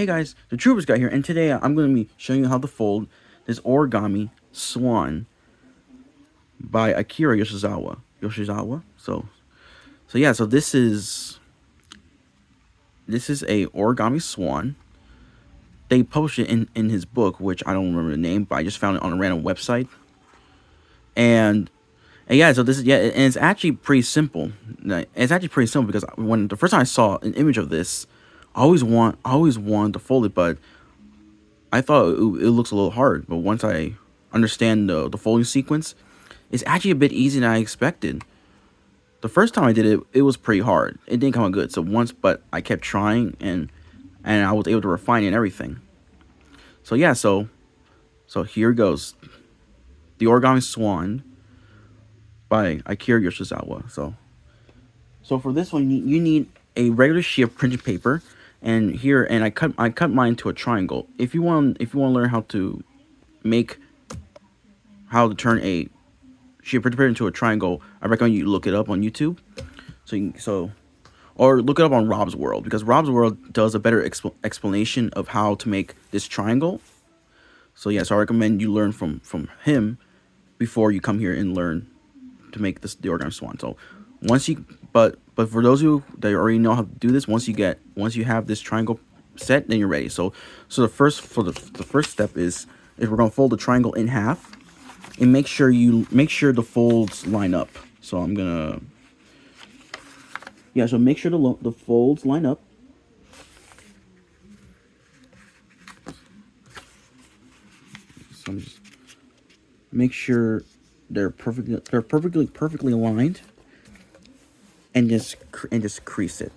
Hey guys, the Troopers got here, and today I'm going to be showing you how to fold this Origami Swan by Akira Yoshizawa. So this is a Origami Swan. They published it in his book, which I don't remember the name, but I just found it on a random website. And yeah, so this is and it's actually pretty simple. It's actually pretty simple because when the first time I saw an image of this, I always wanted to fold it, but I thought it looks a little hard. But once I understand the folding sequence, it's actually a bit easier than I expected. The first time I did it, it was pretty hard. It didn't come out good. But I kept trying, and I was able to refine it and everything. So yeah, so here goes, the Origami Swan by Akira Yoshizawa. So for this one, you need a regular sheet of printed paper, and I cut mine to a triangle. If you want to learn how to turn a sheet of printed paper into a triangle, I recommend you look it up on YouTube. Or look it up on Rob's World, because Rob's World does a better explanation of how to make this triangle. So yeah, so I recommend you learn from him before you come here and learn to make the Origami Swan. So but for those of you that already know how to do this, once you have this triangle set, then you're ready. So the first step is we're gonna fold the triangle in half, and make sure the folds line up. So so make sure the folds line up. So make sure they're perfectly aligned, and just crease it.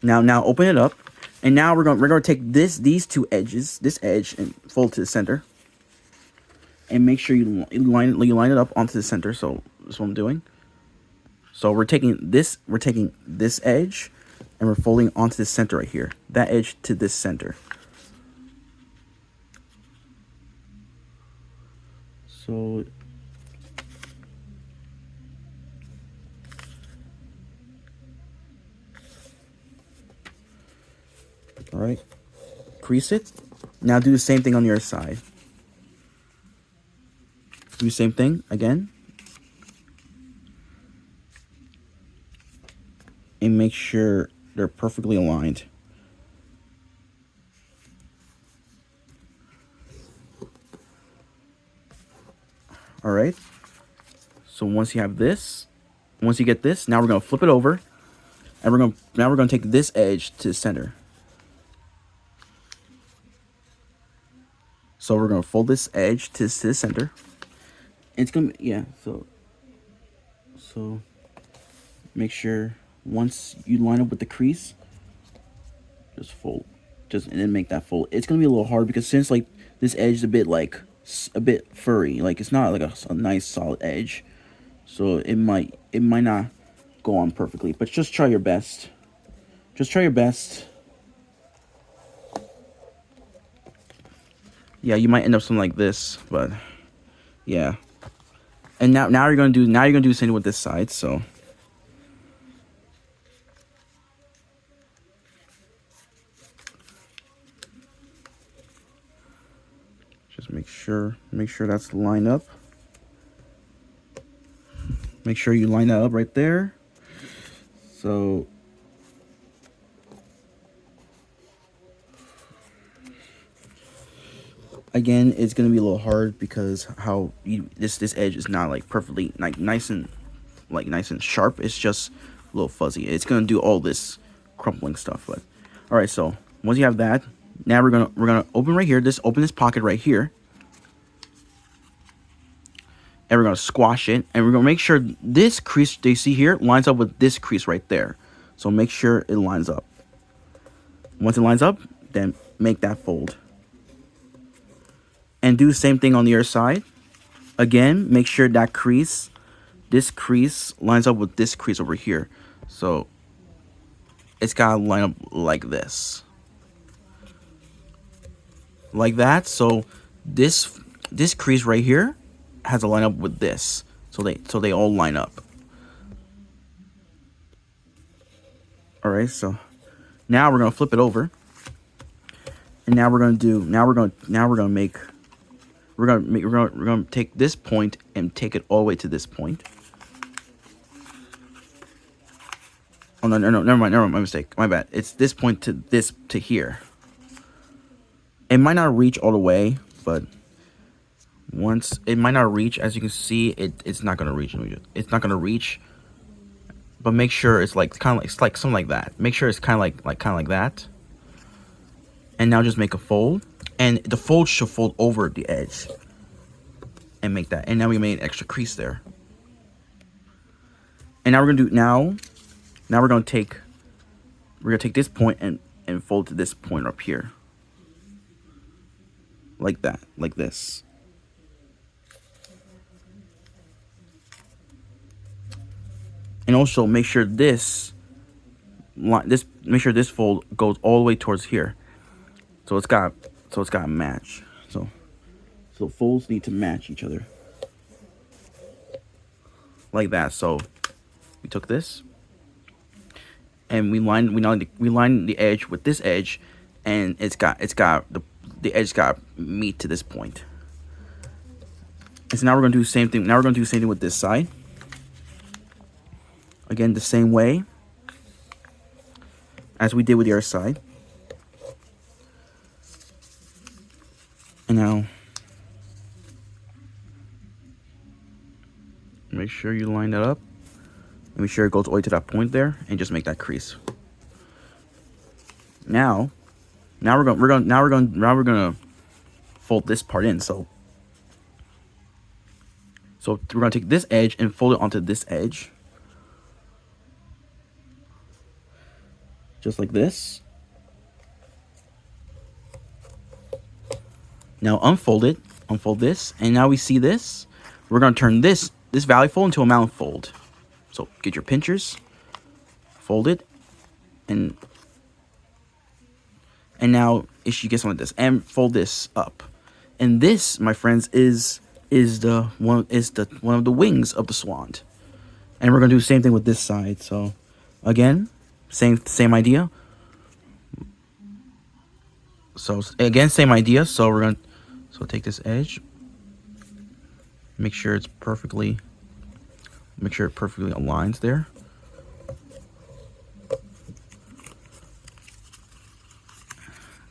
Now open it up, and now we're gonna take these two edges, this edge, and fold to the center, and make sure you line it up onto the center. So that's what I'm doing. So we're taking this edge, and we're folding onto the center right here. That edge to this center. So all right, crease it. Now do the same thing on the other side. Do the same thing again, and make sure they're perfectly aligned. All right. So once you get this, now we're gonna flip it over, and we're gonna take this edge to the center. So we're gonna fold this edge to the center. It's gonna So make sure once you line up with the crease, just fold, and then make that fold. It's gonna be a little hard because since like this edge is a bit furry, like it's not like a nice solid edge, so it might not go on perfectly. But just try your best. Yeah, you might end up something like this, but yeah. And now you're gonna do the same with this side. So just make sure that's lined up. Make sure you line that up right there. So again, it's gonna be a little hard because this edge is not like perfectly nice and sharp. It's just a little fuzzy. It's gonna do all this crumpling stuff. But all right, so once you have that, now we're gonna open right here. Open this pocket right here, and we're gonna squash it, and we're gonna make sure this crease they see here lines up with this crease right there. So make sure it lines up. Once it lines up, then make that fold. And do the same thing on the other side. Again, make sure that this crease lines up with this crease over here. So it's gotta line up like this. Like that. So this crease right here has to line up with this. So they all line up. All right, so now we're gonna flip it over, and now we're gonna take this point and take it all the way to this point. Oh no, never mind, my mistake, my bad. It's this point to here. It might not reach all the way, but once it might not reach, as you can see, it's not gonna reach. It's not gonna reach. But make sure it's like it's like something like that. Make sure it's kind of like that. And now just make a fold, and the fold should fold over the edge, and make that. And now we made an extra crease there. And now we're gonna do Now we're gonna take this point and fold to this point up here, like that, like this. And also make sure this fold goes all the way towards here. So it's got to match. So folds need to match each other. Like that. So we took this and we lined the edge with this edge, and the edge got meet to this point. And so now we're gonna do the same thing. Now we're gonna do the same thing with this side. Again, the same way as we did with the other side. And now, make sure you line that up. And make sure it goes all the way to that point there, and just make that crease. Now we're gonna fold this part in. So we're gonna take this edge and fold it onto this edge. Just like this. Now unfold this, and now we see this. We're gonna turn this valley fold into a mountain fold. So get your pinchers, fold it, and now it should get something like this, and fold this up. And this, my friends, is one of the wings of the swan. And we're gonna do the same thing with this side. So again, same idea. So again, same idea. So we're gonna take this edge, make sure it perfectly aligns there.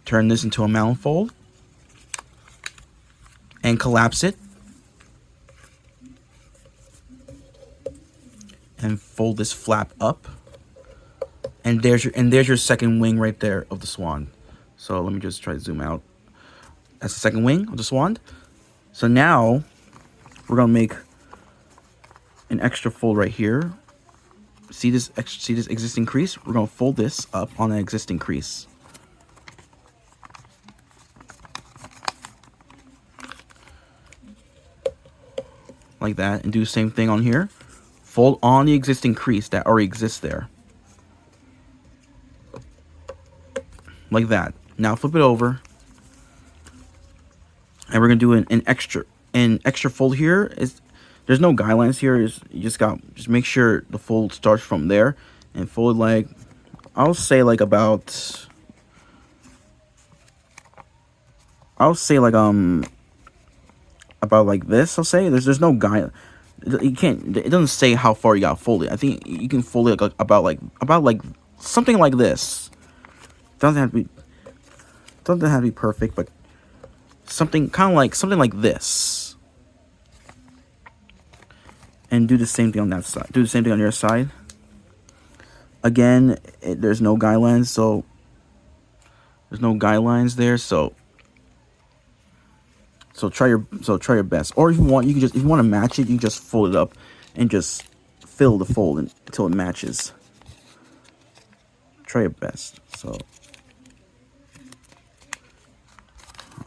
Turn this into a mountain fold and collapse it, and fold this flap up. And there's your second wing right there of the swan. So let me just try to zoom out. That's the second wing of the swan. So now we're gonna make an extra fold right here. See this existing crease? We're gonna fold this up on the existing crease. Like that, and do the same thing on here. Fold on the existing crease that already exists there. Like that. Now flip it over, and we're gonna do an extra fold here. There's no guidelines here. You just make sure the fold starts from there and fold like, I'll say like about like this. I'll say there's no guide. You can't. It doesn't say how far you got to fold it. I think you can fold it like about like something like this. Doesn't have to be perfect, but something like this. And do the same thing on that side. Do the same thing on your side. Again, there's no guidelines, so there's no guidelines there. So try your best. Or if you want to match it, you can just fold it up and just fill the fold until it matches. Try your best. So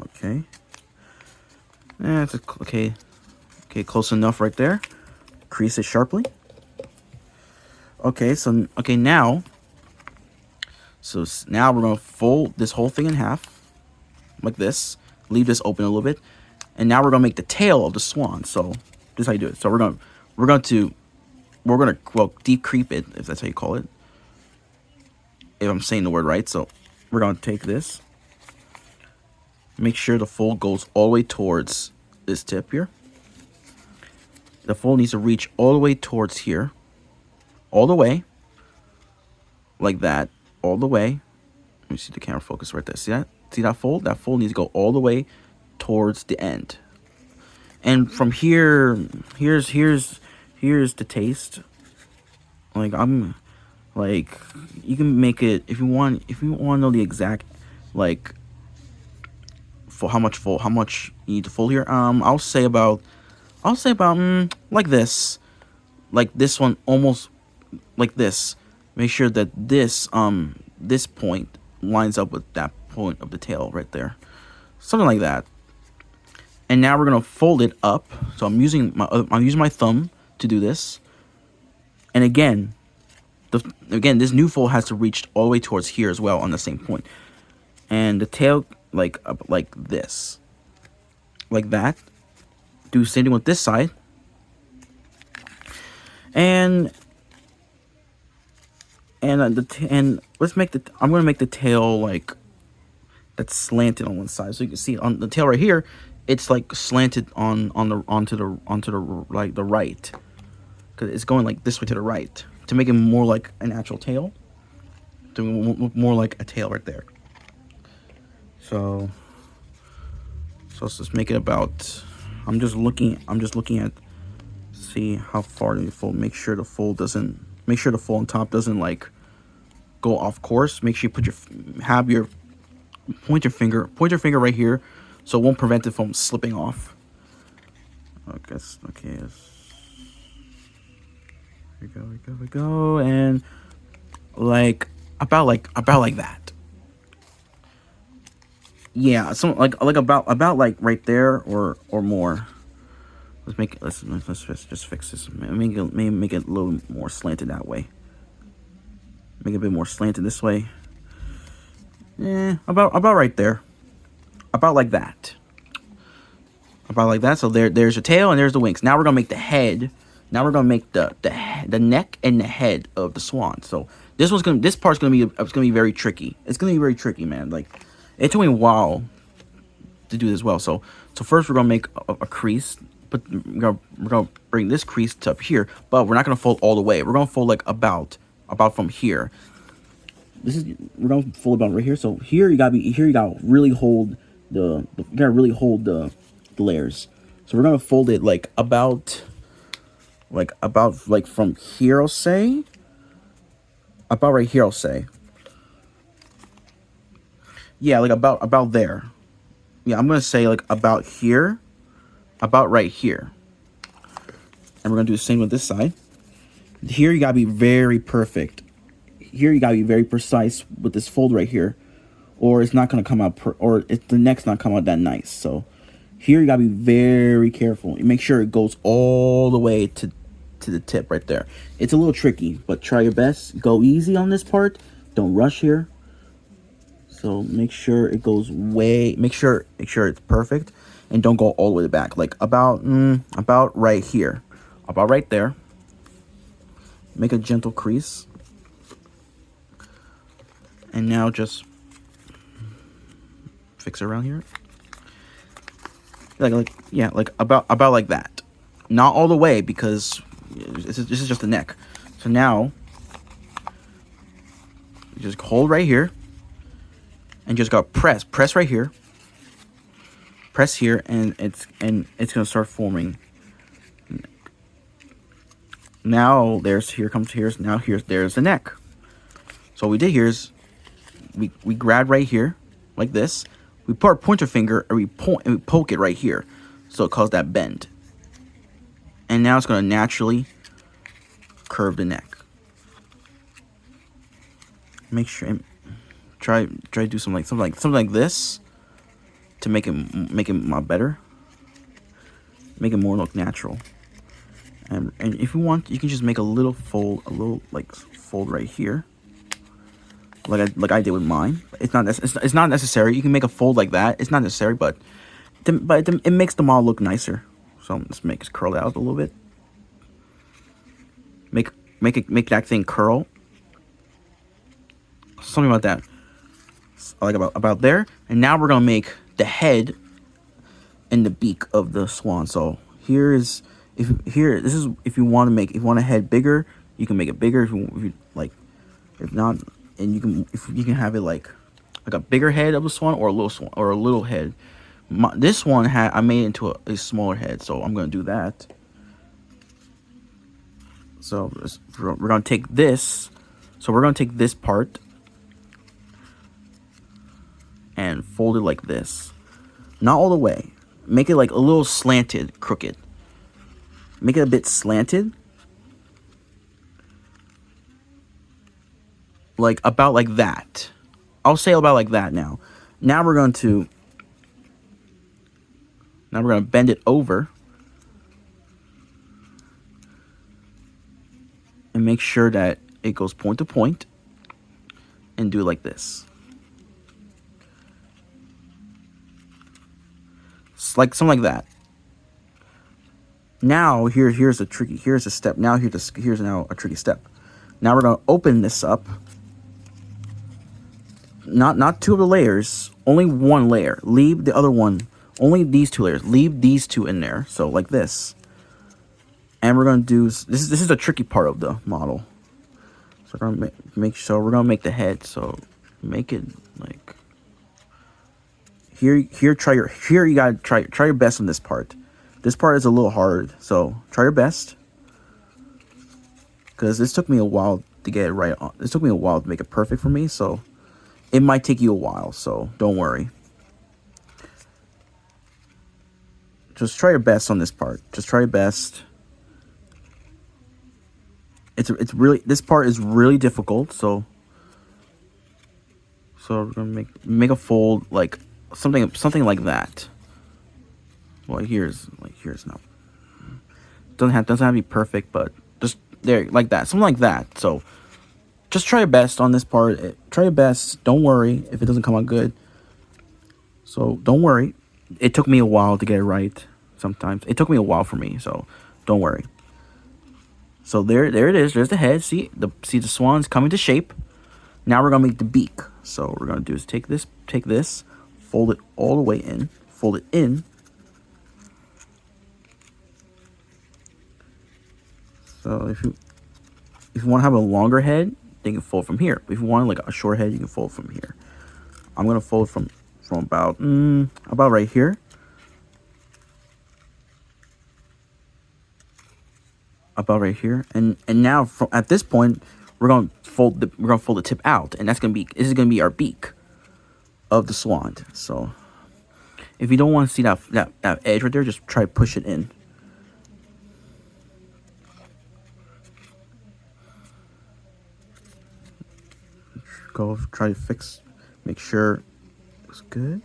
okay. Yeah, it's okay. Okay, close enough right there. Crease it sharply. Okay, now we're gonna fold this whole thing in half, like this. Leave this open a little bit, and now we're gonna make the tail of the swan. So this is how you do it. So we're gonna deep creep it, if that's how you call it. if I'm saying the word right. So we're gonna take this. Make sure the fold goes all the way towards this tip here. The fold needs to reach all the way towards here. All the way. Like that. All the way. Let me see the camera focus right there. See that? See that fold? That fold needs to go all the way towards the end. And from here, here's the taste. Like I'm like you can make it if you want to know the exact like for how much you need to fold here. I'll say about like this. Like this one almost like this. Make sure that this point lines up with that point of the tail right there. Something like that. And now we're gonna fold it up. So I'm using my thumb to do this. And again, this new fold has to reach all the way towards here as well on the same point. And the tail like this, like that. Do the same thing with this side. And let's make I'm gonna make the tail like that's slanted on one side, so you can see on the tail right here, it's like slanted onto the like the right, because it's going like this way to the right to make it more like an actual tail, to look more like a tail right there. So let's just make it about. I'm just looking at see how far do you fold. Make sure the fold on top doesn't like go off course. Make sure you have your pointer finger right here, so it won't prevent it from slipping off. Okay, here we go, and like about like that. Yeah, some like about like right there or more. Let's make it. Let's just fix this. Make it a little more slanted that way. Make it a bit more slanted this way. About right there. About like that. About like that. So there's your tail and there's the wings. Now we're gonna make the head. Now we're gonna make the neck and the head of the swan. So this part's gonna be very tricky. It's gonna be very tricky, man. Like it took me a while to do this well. So first we're gonna make a crease. But we're gonna bring this crease to up here, but we're not gonna fold all the way. We're gonna fold like about from here. We're gonna fold about right here. So here you gotta really hold the layers. So we're gonna fold it like about from here, I'll say. About right here, I'll say. Yeah, like about there. Yeah, I'm gonna say like about here. About right here. And we're going to do the same with this side. Here you got to be very perfect. Here you got to be very precise with this fold right here. Or it's not going to come out, the neck's not come out that nice. So here you got to be very careful. You make sure it goes all the way to the tip right there. It's a little tricky, but try your best. Go easy on this part. Don't rush here. So make sure it goes make sure it's perfect. And don't go all the way back. Like about right here. About right there. Make a gentle crease. And now just fix it around here. Like about like that. Not all the way, because this is just the neck. So now you just hold right here. And just got press right here. Press here, and it's gonna start forming. Now there's there's the neck. So what we did here is we grab right here like this. We put our pointer finger and we poke it right here, so it causes that bend. And now it's gonna naturally curve the neck. Make sure try to do something like this. To make it better, make it more look natural, and if you want, you can just make a little fold right here, like I did with mine. It's not necessary. You can make a fold like that. It's not necessary, but it makes the model look nicer. So let's make it curl out a little bit. Make that thing curl something about that, like about there. And now we're gonna make the head and the beak of the swan. So here's this is if you want to make, if you want a head bigger, you can make it bigger. If you like, if not, and you can have it like a bigger head of the swan or a little swan or a little head. This one I made it into a smaller head, so I'm gonna do that. So we're gonna take this. So we're gonna take this part and fold it like this. Not all the way. Make it like a little slanted, crooked. Make it a bit slanted. Like about like that. I'll say about like that now. Now we're going to bend it over and make sure that it goes point to point and do it like this. It's like something like that. Now here's a step. Now here's now a tricky step. Now we're gonna open this up. Not two of the layers, only one layer. Leave the other one. Only these two layers. Leave these two in there. So like this. And we're gonna do this is the tricky part of the model. So we're gonna we're gonna make the head. So make it like here you gotta try your best on this part. This part is a little hard, so try your best. Because this took me a while to get it right. This took me a while to make it perfect for me, so it might take you a while, so don't worry. Just try your best on this part. Just try your best. It's really, this part is really difficult, so we're gonna make a fold like something like that. Well, here's not, doesn't have to be perfect, but just there like that, something like that. So just try your best on this part. Try your best. Don't worry if it doesn't come out good. So don't worry. It took me a while to get it right. Sometimes it took me a while for me, so don't worry. So there it is. There's the head. See the swan's coming to shape. Now we're gonna make the beak. So we're gonna do is take this, fold it all the way in, fold it in. So if you want to have a longer head, then you can fold from here. If you want like a short head, you can fold from here. I'm gonna fold from about right here. About right here, and now at this point, we're gonna fold the tip out, and this is gonna be our beak of the swan. So if you don't want to see that edge right there, just try to push it in. Go try to make sure it's good.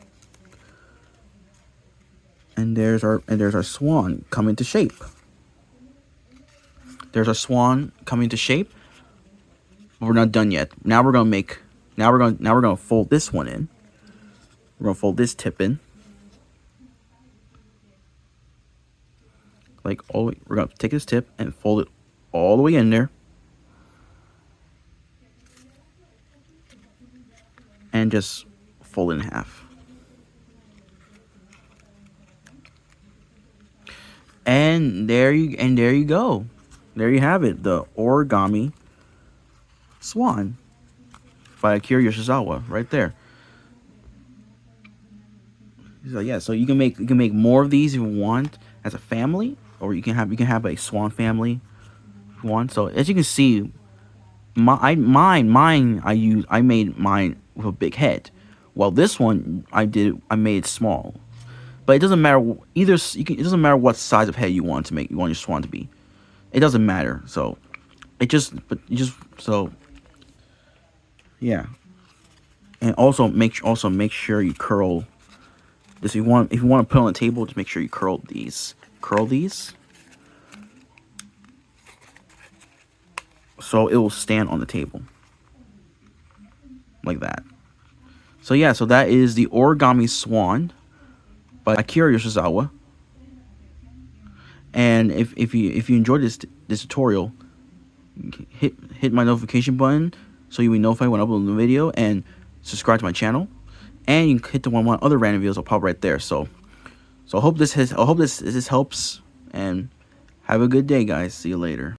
And there's our swan coming to shape. There's our swan coming to shape. But we're not done yet. Now we're gonna fold this one in. We're gonna fold this tip in. Like we're gonna take this tip and fold it all the way in there. And just fold it in half. And there you go. There you have it, the Origami Swan by Akira Yoshizawa, right there. So yeah, so you can make more of these if you want as a family, or you can have a swan family if you want. So as you can see, I made mine with a big head, while this one I made it small. But it doesn't matter either. It doesn't matter what size of head you want your swan to be. It doesn't matter. So yeah. And also make sure you curl this. If you want to put it on the table, just make sure you curl these. So it will stand on the table like that. So yeah, so that is the Origami Swan by Akira Yoshizawa. And if you enjoyed this tutorial, hit my notification button, so you'll be notified when I upload a new video, and subscribe to my channel. And you can hit the one other random videos will pop right there. So I hope this helps, and have a good day, guys. See you later.